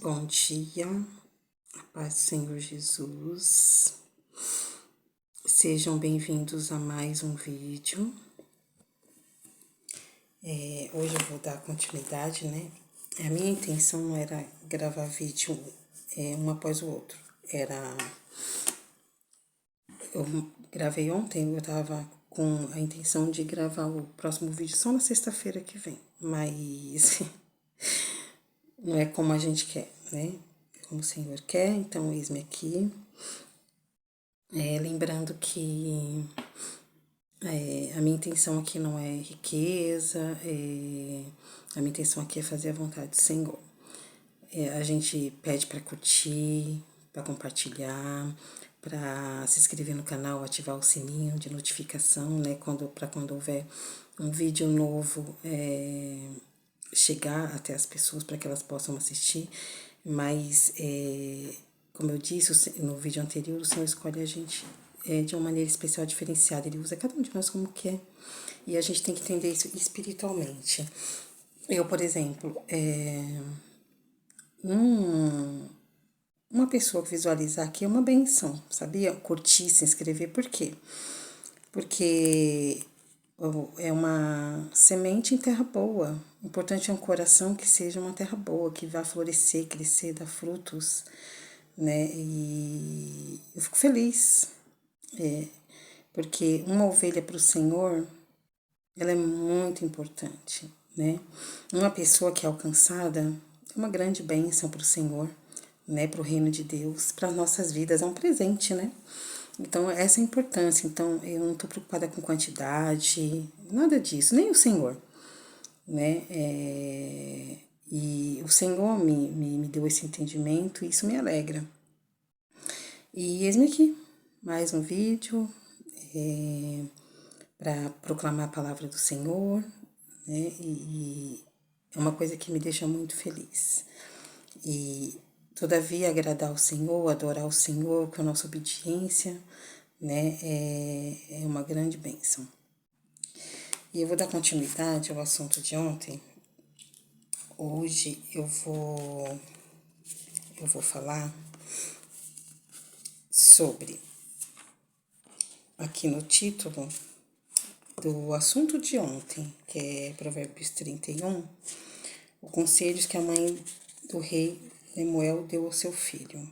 Bom dia, a paz do Senhor Jesus. Sejam bem-vindos a mais um vídeo. Hoje eu vou dar continuidade, né? A minha intenção não era gravar vídeo um após o outro. Eu gravei ontem, eu tava com a intenção de gravar o próximo vídeo só na sexta-feira que vem. Mas não é como a gente quer, né? É como o Senhor quer, então eis-me aqui. Lembrando que a minha intenção aqui não é riqueza, a minha intenção aqui é fazer a vontade do Senhor. A gente pede para curtir, para compartilhar, para se inscrever no canal, ativar o sininho de notificação, né? Para quando houver um vídeo novo, chegar até as pessoas para que elas possam assistir. Mas, como eu disse no vídeo anterior, o Senhor escolhe a gente de uma maneira especial, diferenciada. Ele usa cada um de nós como quer. E a gente tem que entender isso espiritualmente. Eu, por exemplo, uma pessoa que visualizar aqui é uma benção, sabia? Curtir, se inscrever, por quê? Porque é uma semente em terra boa. O importante é um coração que seja uma terra boa, que vá florescer, crescer, dar frutos, né? E eu fico feliz, porque uma ovelha para o Senhor, ela é muito importante, né? Uma pessoa que é alcançada é uma grande bênção para o Senhor, né? Para o reino de Deus, para as nossas vidas, é um presente, né? Então, essa é a importância. Então, eu não estou preocupada com quantidade, nada disso, nem o Senhor, né? E o Senhor me deu esse entendimento e isso me alegra. E eis-me aqui, mais um vídeo para proclamar a palavra do Senhor, né? E é uma coisa que me deixa muito feliz. E, todavia, agradar ao Senhor, adorar o Senhor com a nossa obediência, né? É uma grande bênção. E eu vou dar continuidade ao assunto de ontem. Hoje eu vou falar sobre, aqui no título do assunto de ontem, que é Provérbios 31, os conselhos que a mãe do rei Lemuel deu ao seu filho,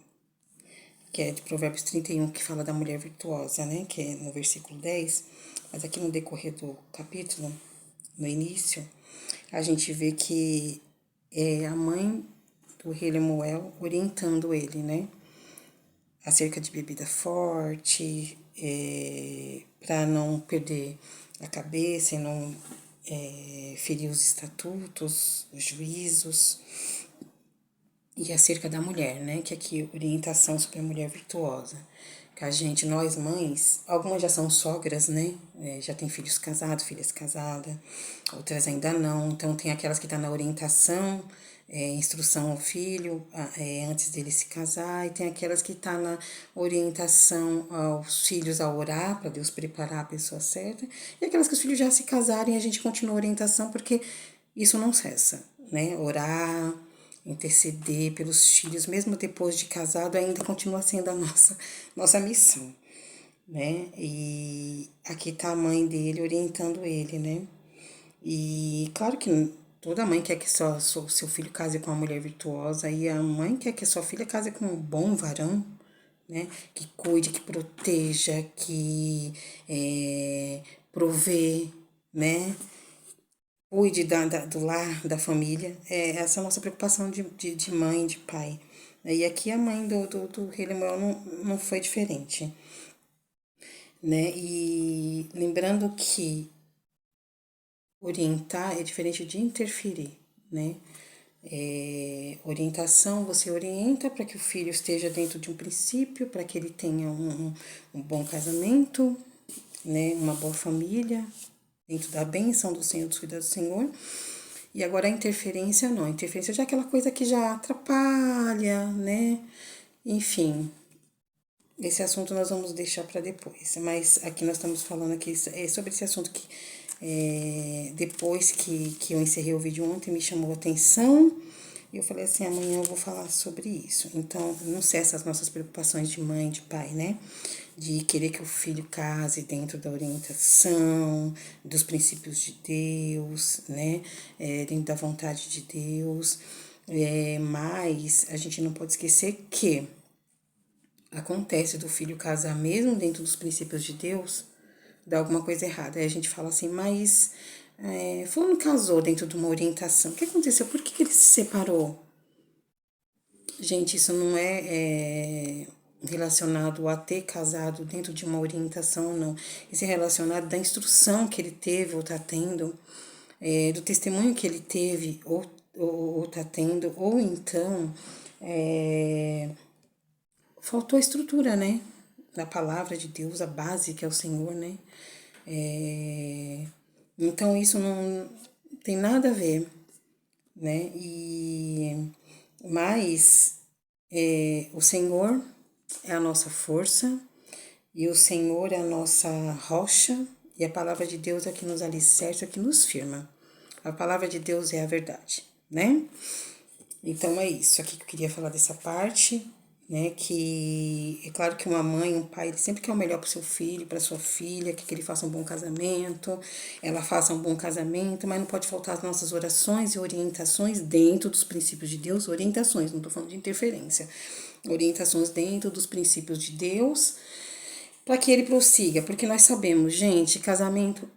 que é de Provérbios 31, que fala da mulher virtuosa, né, que é no versículo 10, mas aqui no decorrer do capítulo, no início, a gente vê que é a mãe do rei Lemuel orientando ele, né, acerca de bebida forte, para não perder a cabeça e não ferir os estatutos, os juízos, e acerca da mulher, né, que aqui orientação sobre a mulher virtuosa. Que a gente, nós mães, algumas já são sogras, né, já tem filhos casados, filhas casadas, outras ainda não, então tem aquelas que estão na orientação, instrução ao filho antes dele se casar, e tem aquelas que estão na orientação aos filhos a orar para Deus preparar a pessoa certa, e aquelas que os filhos já se casarem e a gente continua a orientação porque isso não cessa, né? Orar, interceder pelos filhos, mesmo depois de casado, ainda continua sendo a nossa missão, né? E aqui tá a mãe dele orientando ele, né? E claro que toda mãe quer que seu filho case com uma mulher virtuosa, e a mãe quer que a sua filha case com um bom varão, né? Que cuide, que proteja, que provê, né? Cuide do lar, da família. Essa é a nossa preocupação de mãe, de pai. E aqui a mãe do rei Lemuel não foi diferente, né? E lembrando que orientar é diferente de interferir, né? Orientação, você orienta para que o filho esteja dentro de um princípio, para que ele tenha um bom casamento, né? Uma boa família, dentro da bênção do Senhor, dos cuidados do Senhor. E agora a interferência não. A interferência já é aquela coisa que já atrapalha, né? Enfim, esse assunto nós vamos deixar para depois. Mas aqui nós estamos falando aqui sobre esse assunto que depois que eu encerrei o vídeo ontem me chamou a atenção, E eu falei assim, amanhã eu vou falar sobre isso. Então, não sei essas nossas preocupações de mãe, de pai, né? De querer que o filho case dentro da orientação, dos princípios de Deus, né? Dentro da vontade de Deus. Mas a gente não pode esquecer que acontece do filho casar mesmo dentro dos princípios de Deus, dá alguma coisa errada. Aí a gente fala assim, mas fulano casou dentro de uma orientação. O que aconteceu? Por que ele se separou? Gente, isso não é relacionado a ter casado dentro de uma orientação, não. Isso é relacionado da instrução que ele teve ou está tendo, do testemunho que ele teve ou está tendo, ou então faltou a estrutura, né? Da palavra de Deus, a base que é o Senhor, né? Então isso não tem nada a ver, né? Mas o Senhor é a nossa força e o Senhor é a nossa rocha e a palavra de Deus é que nos alicerça, é que nos firma. A palavra de Deus é a verdade, né? Então é isso aqui que eu queria falar dessa parte, né? Que é claro que uma mãe, um pai, ele sempre quer o melhor para o seu filho, para sua filha, que ele faça um bom casamento, ela faça um bom casamento, mas não pode faltar as nossas orações e orientações dentro dos princípios de Deus, orientações, não estou falando de interferência, orientações dentro dos princípios de Deus, para que ele prossiga, porque nós sabemos, gente, casamento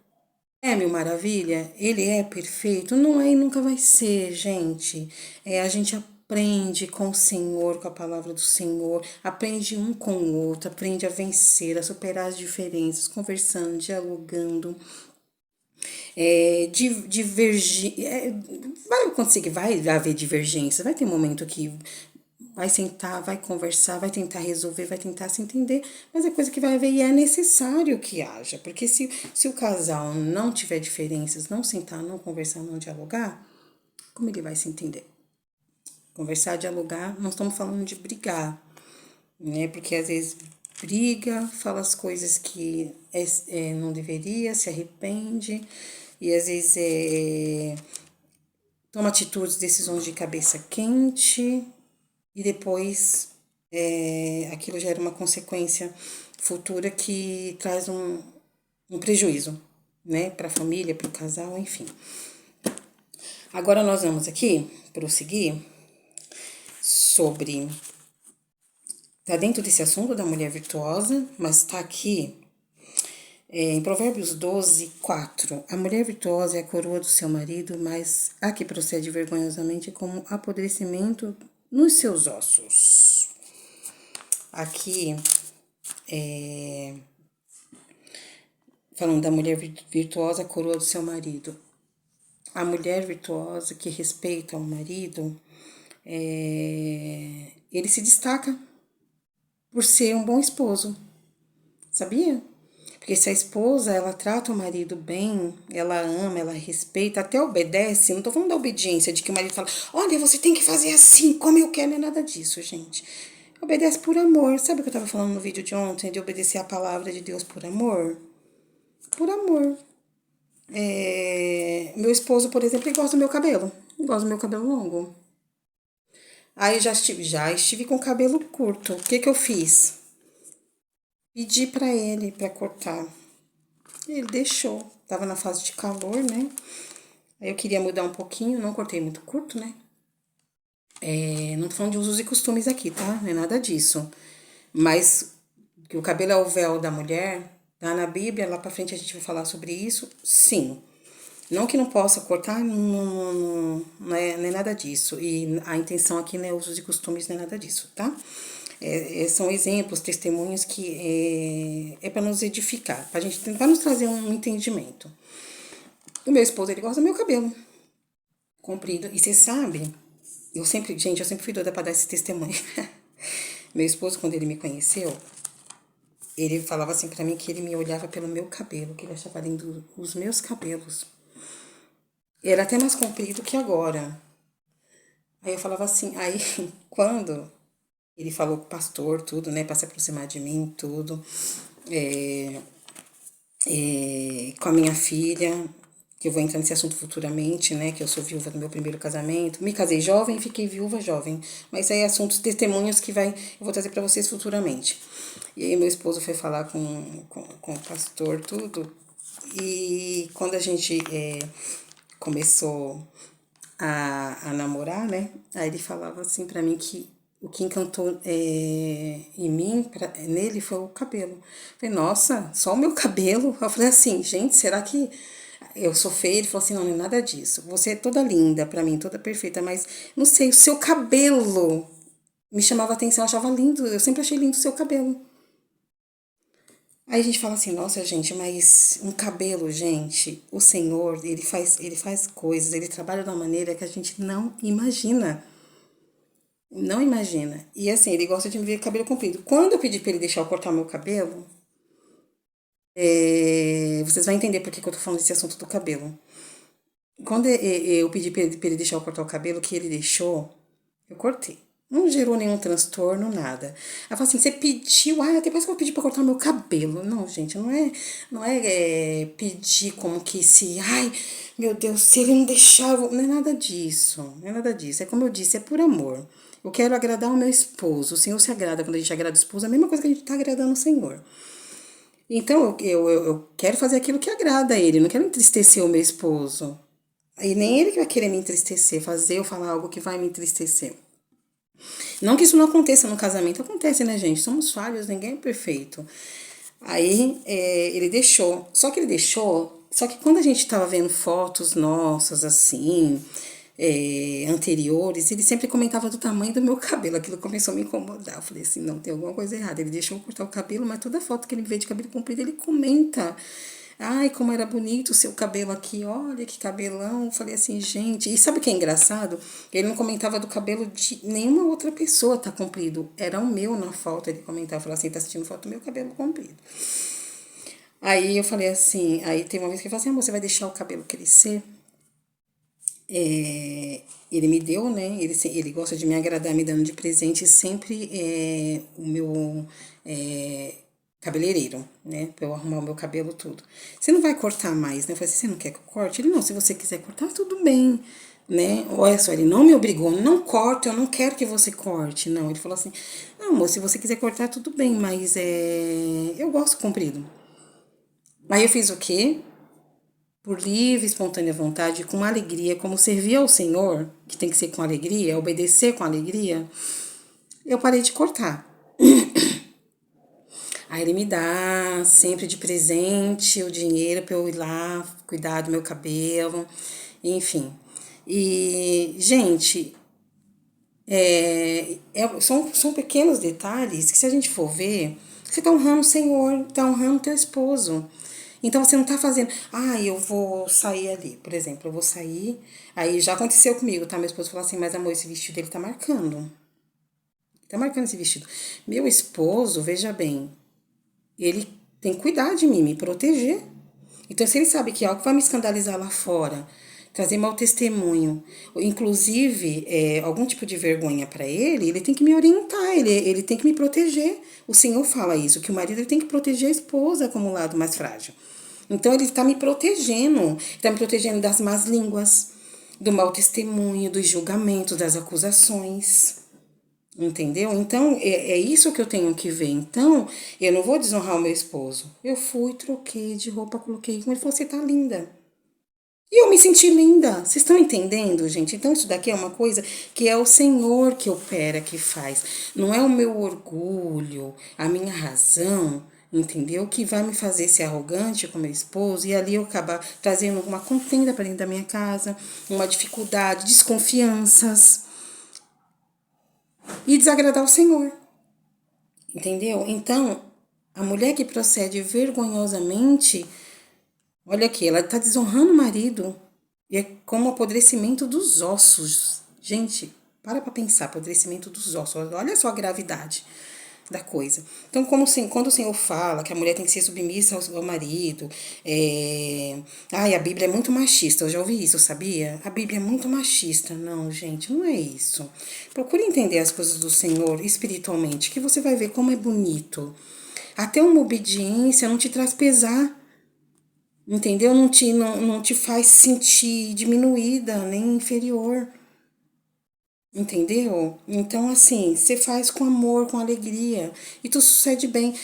é mil maravilha? Ele é perfeito? Não é e nunca vai ser, gente. A gente aprende com o Senhor, com a palavra do Senhor, aprende um com o outro, aprende a vencer, a superar as diferenças, conversando, dialogando, vai conseguir, vai haver divergência, vai ter momento que vai sentar, vai conversar, vai tentar resolver, vai tentar se entender, mas é coisa que vai haver e é necessário que haja, porque se o casal não tiver diferenças, não sentar, não conversar, não dialogar, como ele vai se entender? Conversar, dialogar, não estamos falando de brigar, né? Porque às vezes briga, fala as coisas que não deveria, se arrepende, e às vezes toma atitudes, decisões de cabeça quente, e depois aquilo gera uma consequência futura que traz um prejuízo, né, para a família, para o casal, enfim. Agora nós vamos aqui prosseguir sobre. Tá dentro desse assunto da mulher virtuosa, mas tá aqui em Provérbios 12, 4. A mulher virtuosa é a coroa do seu marido, mas a que procede vergonhosamente como apodrecimento nos seus ossos. Aqui, falando da mulher virtuosa, a coroa do seu marido. A mulher virtuosa que respeita o marido, ele se destaca por ser um bom esposo, sabia? Porque se a esposa, ela trata o marido bem, ela ama, ela respeita, até obedece, não tô falando da obediência, de que o marido fala, olha, você tem que fazer assim, como eu quero, não é nada disso, gente. Obedece por amor. Sabe o que eu tava falando no vídeo de ontem, de obedecer a palavra de Deus por amor? Por amor. Meu esposo, por exemplo, ele gosta do meu cabelo. Ele gosta do meu cabelo longo. Aí já estive com o cabelo curto. O que eu fiz? Pedi pra ele pra cortar. Ele deixou. Tava na fase de calor, né? Aí eu queria mudar um pouquinho, não cortei muito curto, né? Não tô falando de usos e costumes aqui, tá? Não é nada disso. Mas que o cabelo é o véu da mulher, tá na Bíblia, lá pra frente a gente vai falar sobre isso, sim. Não que não possa cortar, não é nada disso. E a intenção aqui não é usos e costumes, não é nada disso, tá? São exemplos, testemunhos que é para nos edificar, pra gente tentar nos trazer um entendimento. O meu esposo, ele gosta do meu cabelo comprido. E você sabe, eu sempre fui doida pra dar esse testemunho. Meu esposo, quando ele me conheceu, ele falava assim pra mim que ele me olhava pelo meu cabelo, que ele achava lindo os meus cabelos. Era até mais comprido que agora. Aí eu falava assim, aí quando ele falou com o pastor, tudo, né, pra se aproximar de mim, tudo, com a minha filha, que eu vou entrar nesse assunto futuramente, né, que eu sou viúva do meu primeiro casamento, me casei jovem e fiquei viúva jovem, mas aí assuntos, testemunhos que eu vou trazer para vocês futuramente. E aí meu esposo foi falar com o pastor, tudo, e quando a gente começou a namorar, né, aí ele falava assim para mim que o que encantou em mim, nele, foi o cabelo. Eu falei, nossa, só o meu cabelo? Eu falei assim, gente, será que eu sou feia? Ele falou assim, não, não é nada disso. Você é toda linda pra mim, toda perfeita, mas não sei, o seu cabelo me chamava atenção, eu achava lindo, eu sempre achei lindo o seu cabelo. Aí a gente fala assim, nossa, gente, mas um cabelo, gente, o Senhor, ele faz coisas, ele trabalha de uma maneira que a gente não imagina. Não imagina. E assim, ele gosta de me ver cabelo comprido. Quando eu pedi pra ele deixar eu cortar meu cabelo, vocês vão entender por que eu tô falando desse assunto do cabelo. Quando eu pedi pra ele deixar eu cortar o cabelo, que ele deixou, eu cortei. Não gerou nenhum transtorno, nada. Ela falou assim, você pediu, depois que eu pedi pra cortar meu cabelo. Não, gente, não é pedir como que se, meu Deus, se ele não deixava, não é nada disso, não é nada disso. É como eu disse, é por amor. Eu quero agradar o meu esposo. O Senhor se agrada quando a gente agrada o esposo, é a mesma coisa que a gente tá agradando o Senhor. Então, eu quero fazer aquilo que agrada a ele, eu não quero entristecer o meu esposo. E nem ele que vai querer me entristecer, fazer eu falar algo que vai me entristecer. Não que isso não aconteça no casamento, acontece, né, gente? Somos falhos, ninguém é perfeito. Aí ele deixou. Só que quando a gente tava vendo fotos nossas, assim, anteriores, ele sempre comentava do tamanho do meu cabelo. Aquilo começou a me incomodar. Eu falei assim, não, tem alguma coisa errada. Ele deixou eu cortar o cabelo, mas toda foto que ele me vê de cabelo comprido, ele comenta. Ai, como era bonito o seu cabelo aqui, olha que cabelão. Eu falei assim, gente. E sabe o que é engraçado? Ele não comentava do cabelo de nenhuma outra pessoa tá comprido. Era o meu na foto. Ele comentava, falava assim, tá assistindo foto do meu cabelo comprido. Aí eu falei assim, aí tem uma vez que ele falou assim, amor, você vai deixar o cabelo crescer? Ele me deu, né? Ele gosta de me agradar, me dando de presente sempre o meu cabeleireiro, né? Pra eu arrumar o meu cabelo tudo. Você não vai cortar mais, né? Eu falei assim, você não quer que eu corte? Ele, não, se você quiser cortar, tudo bem, né? Olha só, ele não me obrigou, não corta, eu não quero que você corte. Não, ele falou assim, não, amor, se você quiser cortar, tudo bem, mas eu gosto comprido. Aí eu fiz o quê? Por livre, espontânea vontade, com alegria, como servir ao Senhor, que tem que ser com alegria, obedecer com alegria, eu parei de cortar. Aí ele me dá sempre de presente o dinheiro para eu ir lá cuidar do meu cabelo, enfim. E, gente, são pequenos detalhes que, se a gente for ver, você está honrando o Senhor, está honrando o teu esposo. Então você não está fazendo, eu vou sair ali, por exemplo, eu vou sair. Aí já aconteceu comigo, tá? Meu esposo falou assim, mas amor, esse vestido dele tá marcando. Tá marcando esse vestido. Meu esposo, veja bem, ele tem que cuidar de mim, me proteger. Então, se ele sabe que é algo vai me escandalizar lá fora, trazer mau testemunho, ou inclusive algum tipo de vergonha para ele tem que me orientar, ele tem que me proteger. O Senhor fala isso, que o marido ele tem que proteger a esposa como o lado mais frágil. Então, ele está me protegendo das más línguas, do mau testemunho, dos julgamentos, das acusações. Entendeu? Então, é isso que eu tenho que ver. Então, eu não vou desonrar o meu esposo. Eu fui, troquei de roupa, coloquei com ele, falou, você tá linda. E eu me senti linda. Vocês estão entendendo, gente? Então, isso daqui é uma coisa que é o Senhor que opera, que faz. Não é o meu orgulho, a minha razão, entendeu? Que vai me fazer ser arrogante com meu esposo e ali eu acabar trazendo uma contenda para dentro da minha casa, uma dificuldade, desconfianças e desagradar o Senhor. Entendeu? Então, a mulher que procede vergonhosamente, olha aqui, ela está desonrando o marido. E é como o apodrecimento dos ossos. Gente, para pensar, apodrecimento dos ossos. Olha só a gravidade da coisa. Então, quando o Senhor fala que a mulher tem que ser submissa ao marido, a Bíblia é muito machista, eu já ouvi isso, sabia? A Bíblia é muito machista. Não, gente, não é isso. Procure entender as coisas do Senhor espiritualmente, que você vai ver como é bonito. Até uma obediência não te traz pesar. Entendeu? Não te faz sentir diminuída, nem inferior. Entendeu? Então, assim, você faz com amor, com alegria. E tu sucede bem.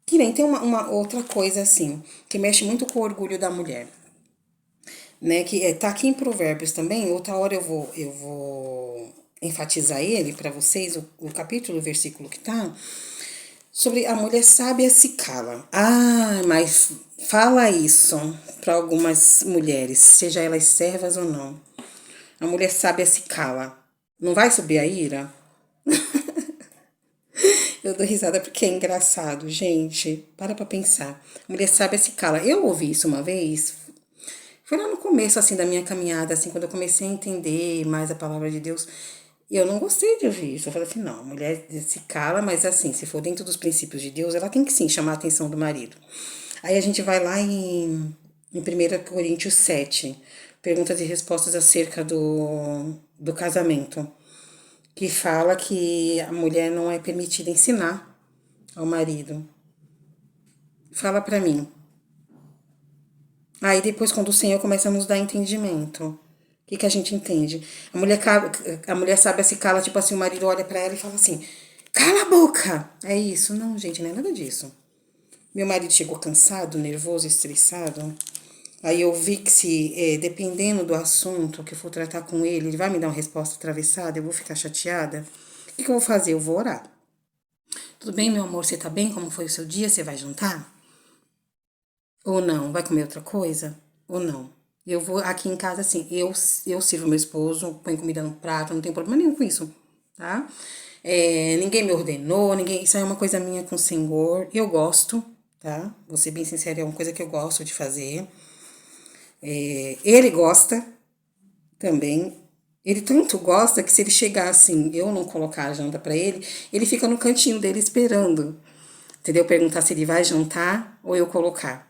Que nem tem uma outra coisa, assim, que mexe muito com o orgulho da mulher. Né? Que tá aqui em Provérbios também. Outra hora eu vou enfatizar ele para vocês, o capítulo, o versículo que tá. Sobre a mulher sábia se cala. Ah, mas fala isso para algumas mulheres, seja elas servas ou não. A mulher sábia se cala. Não vai subir a ira? Eu dou risada porque é engraçado, gente. Para pensar. A mulher sábia se cala. Eu ouvi isso uma vez. Foi lá no começo, assim, da minha caminhada, assim, quando eu comecei a entender mais a palavra de Deus. E eu não gostei de ouvir isso. Eu falei assim, não, a mulher se cala, mas assim, se for dentro dos princípios de Deus, ela tem que sim chamar a atenção do marido. Aí a gente vai lá em 1 Coríntios 7, perguntas e respostas acerca do casamento, que fala que a mulher não é permitida ensinar ao marido. Fala pra mim. Aí depois, quando o Senhor começa a nos dar entendimento, o que a gente entende? A mulher sabe se cala, tipo assim, o marido olha pra ela e fala assim, cala a boca! É isso. Não, gente, não é nada disso. Meu marido chegou cansado, nervoso, estressado. Aí eu vi que dependendo do assunto que eu for tratar com ele, ele vai me dar uma resposta atravessada, eu vou ficar chateada. O que eu vou fazer? Eu vou orar. Tudo bem, meu amor? Você tá bem? Como foi o seu dia? Você vai jantar? Ou não? Vai comer outra coisa? Ou não? Eu vou aqui em casa assim, eu sirvo meu esposo, ponho comida no prato, não tem problema nenhum com isso, tá? Ninguém me ordenou, isso aí é uma coisa minha com o Senhor, eu gosto, tá? Vou ser bem sincera, é uma coisa que eu gosto de fazer. Ele gosta também. Ele tanto gosta que se ele chegar assim, eu não colocar a janta pra ele, ele fica no cantinho dele esperando, entendeu? Perguntar se ele vai jantar ou eu colocar.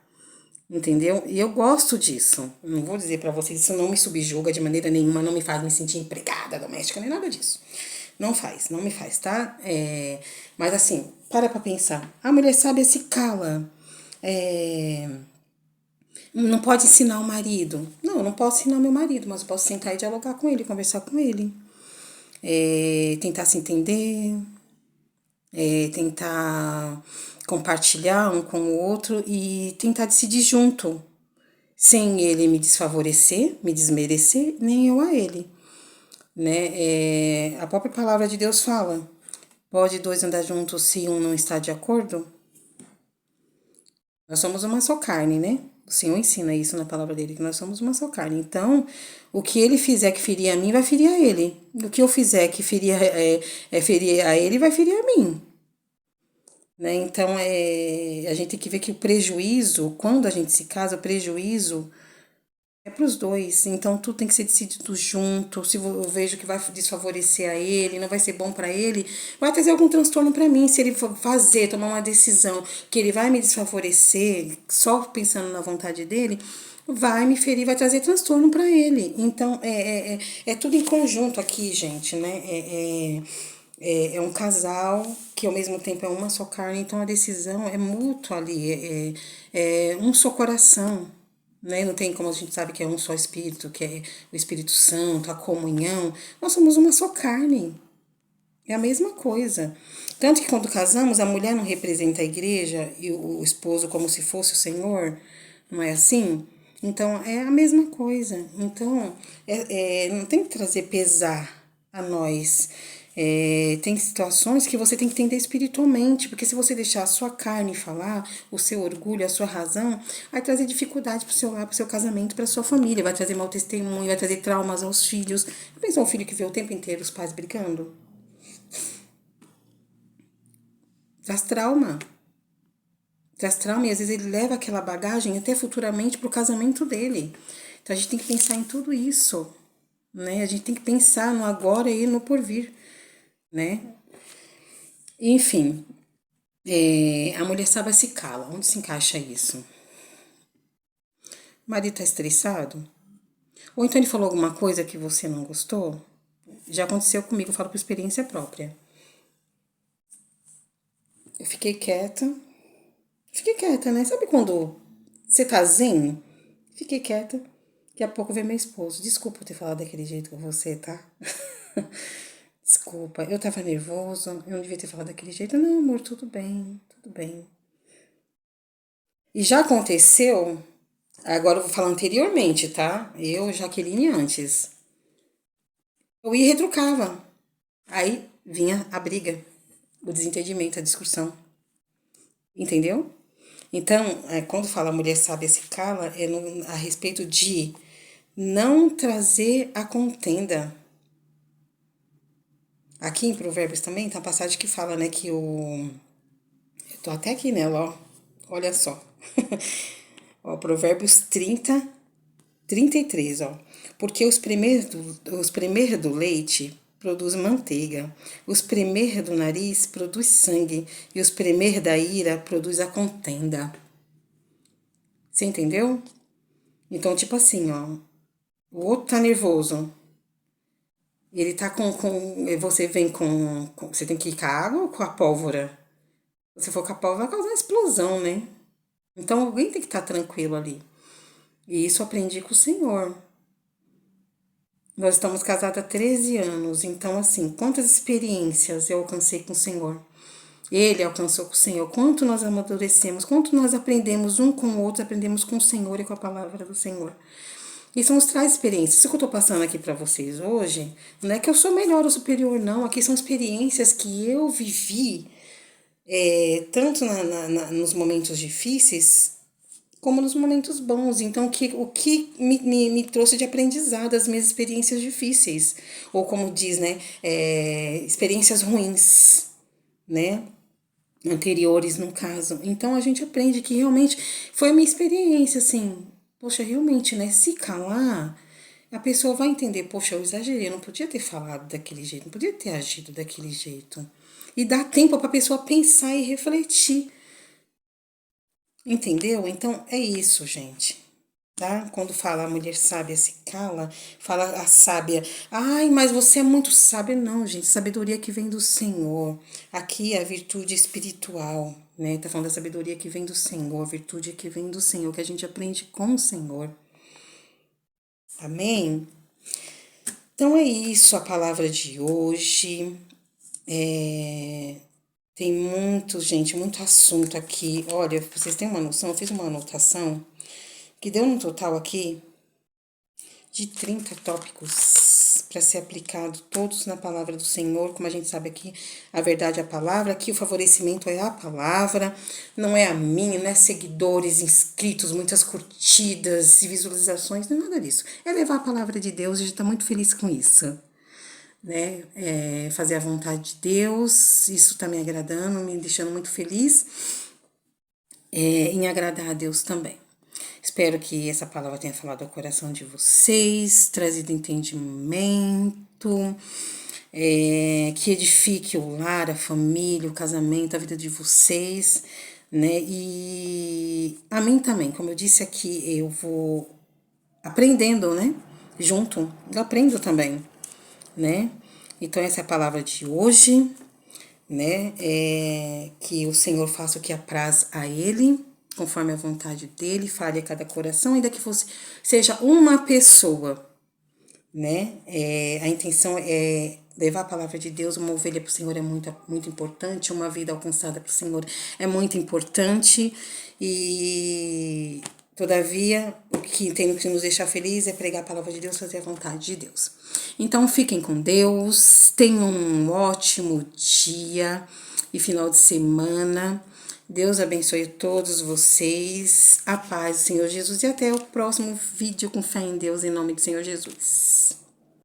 Entendeu? E eu gosto disso. Não vou dizer pra vocês, isso não me subjuga de maneira nenhuma, não me faz me sentir empregada doméstica, nem nada disso. Não faz, não me faz, tá? Mas assim, pra pensar. A mulher sábia se cala. É, não pode ensinar o marido. Não, eu não posso ensinar meu marido, mas eu posso sentar e dialogar com ele, conversar com ele. Tentar se entender, tentar compartilhar um com o outro e tentar decidir junto, sem ele me desfavorecer, me desmerecer, nem eu a ele. Né? A própria palavra de Deus fala: pode dois andar juntos se um não está de acordo? Nós somos uma só carne, né? O Senhor ensina isso na palavra dele, que nós somos uma só carne. Então, o que ele fizer que ferir a mim, vai ferir a ele. O que eu fizer que ferir a ele, vai ferir a mim. Né? Então, a gente tem que ver que o prejuízo, quando a gente se casa, o prejuízo é para os dois. Então, tudo tem que ser decidido junto. Se eu vejo que vai desfavorecer a ele, não vai ser bom para ele, vai trazer algum transtorno para mim. Se ele for tomar uma decisão que ele vai me desfavorecer, só pensando na vontade dele, vai me ferir, vai trazer transtorno para ele. Então, é tudo em conjunto aqui, gente, né? É um casal que ao mesmo tempo é uma só carne, então a decisão é mútua ali, é um só coração, né? Não tem como a gente sabe que é um só Espírito, que é o Espírito Santo, a comunhão. Nós somos uma só carne. É a mesma coisa. Tanto que quando casamos, a mulher não representa a igreja e o esposo como se fosse o Senhor, não é assim? Então é a mesma coisa. Então não tem que trazer pesar a nós. Tem situações que você tem que entender espiritualmente, porque se você deixar a sua carne falar, o seu orgulho, a sua razão, vai trazer dificuldade para o seu lar, para o seu casamento, para a sua família, vai trazer mau testemunho, vai trazer traumas aos filhos. Pensou um filho que vê o tempo inteiro os pais brigando? Traz trauma. Traz trauma e às vezes ele leva aquela bagagem até futuramente para o casamento dele. Então a gente tem que pensar em tudo isso, né? A gente tem que pensar no agora e no porvir, né? Enfim, a mulher sábia se cala. Onde se encaixa isso? O marido tá estressado? Ou então ele falou alguma coisa que você não gostou? Já aconteceu comigo, eu falo por experiência própria. Eu fiquei quieta. Fiquei quieta, né? Sabe quando Você tá zen? Fiquei quieta. Daqui a pouco vem meu esposo. Desculpa eu ter falado daquele jeito com você, tá? Desculpa, eu tava nervoso, eu não devia ter falado daquele jeito. Não, amor, tudo bem, tudo bem. E já aconteceu, agora eu vou falar anteriormente, tá? Eu, Jaqueline, antes. Eu ia e retrucava. Aí vinha a briga, o desentendimento, a discussão. Entendeu? Então, quando fala mulher sábia se cala, é a respeito de não trazer a contenda. Aqui em Provérbios também tem a passagem que fala, né, que o... Eu tô até aqui nela, ó. Olha só. Ó, Provérbios 33, ó. Porque os primeiros do leite produz manteiga, os primeiros do nariz produz sangue, e os primeiros da ira produz a contenda. Você entendeu? Então, tipo assim, ó. O outro tá nervoso. Ele tá você vem você tem que ir com a água ou com a pólvora? Se for com a pólvora, vai causar uma explosão, né? Então, alguém tem que estar tranquilo ali. E isso eu aprendi com o Senhor. Nós estamos casados há 13 anos, então, assim, quantas experiências eu alcancei com o Senhor? Ele alcançou com o Senhor. Quanto nós amadurecemos, quanto nós aprendemos um com o outro, aprendemos com o Senhor e com a palavra do Senhor. Isso nos traz experiências. Isso que eu estou passando aqui para vocês hoje, não é que eu sou melhor ou superior, não. Aqui são experiências que eu vivi, tanto nos momentos difíceis, como nos momentos bons. Então, o que me trouxe de aprendizado, as minhas experiências difíceis. Ou como diz, né? Experiências ruins, né? Anteriores, no caso. Então, a gente aprende que realmente foi uma experiência, assim. Poxa, realmente, né? Se calar, a pessoa vai entender. Poxa, eu exagerei, eu não podia ter falado daquele jeito, não podia ter agido daquele jeito. E dá tempo para a pessoa pensar e refletir. Entendeu? Então é isso, gente. Tá? Quando fala a mulher sábia se cala, fala a sábia, ai, mas você é muito sábia. Não, gente, sabedoria que vem do Senhor. Aqui é a virtude espiritual, né? Tá falando da sabedoria que vem do Senhor, a virtude que vem do Senhor, que a gente aprende com o Senhor. Amém? Então é isso a palavra de hoje. Tem muito, gente, muito assunto aqui. Olha, vocês têm uma noção? Eu fiz uma anotação que deu no total aqui de 30 tópicos para ser aplicado, todos na palavra do Senhor. Como a gente sabe aqui, a verdade é a palavra, aqui o favorecimento é a palavra, não é a minha, não é seguidores, inscritos, muitas curtidas e visualizações, não é nada disso. É levar a palavra de Deus e a gente está muito feliz com isso. Né? Fazer a vontade de Deus, isso está me agradando, me deixando muito feliz em agradar a Deus também. Espero que essa palavra tenha falado ao coração de vocês, trazido entendimento, que edifique o lar, a família, o casamento, a vida de vocês, né? E a mim também, como eu disse aqui, eu vou aprendendo, né? Junto, eu aprendo também, né? Então essa é a palavra de hoje, né? Que o Senhor faça o que apraz a Ele, conforme a vontade dele, fale a cada coração, ainda que fosse, seja uma pessoa, né? A intenção é levar a palavra de Deus, uma ovelha para o Senhor é muito, muito importante, uma vida alcançada para o Senhor é muito importante, e todavia o que tem que nos deixar felizes é pregar a palavra de Deus, fazer a vontade de Deus. Então fiquem com Deus, tenham um ótimo dia e final de semana. Deus abençoe todos vocês. A paz do Senhor Jesus. E até o próximo vídeo com fé em Deus, em nome do Senhor Jesus.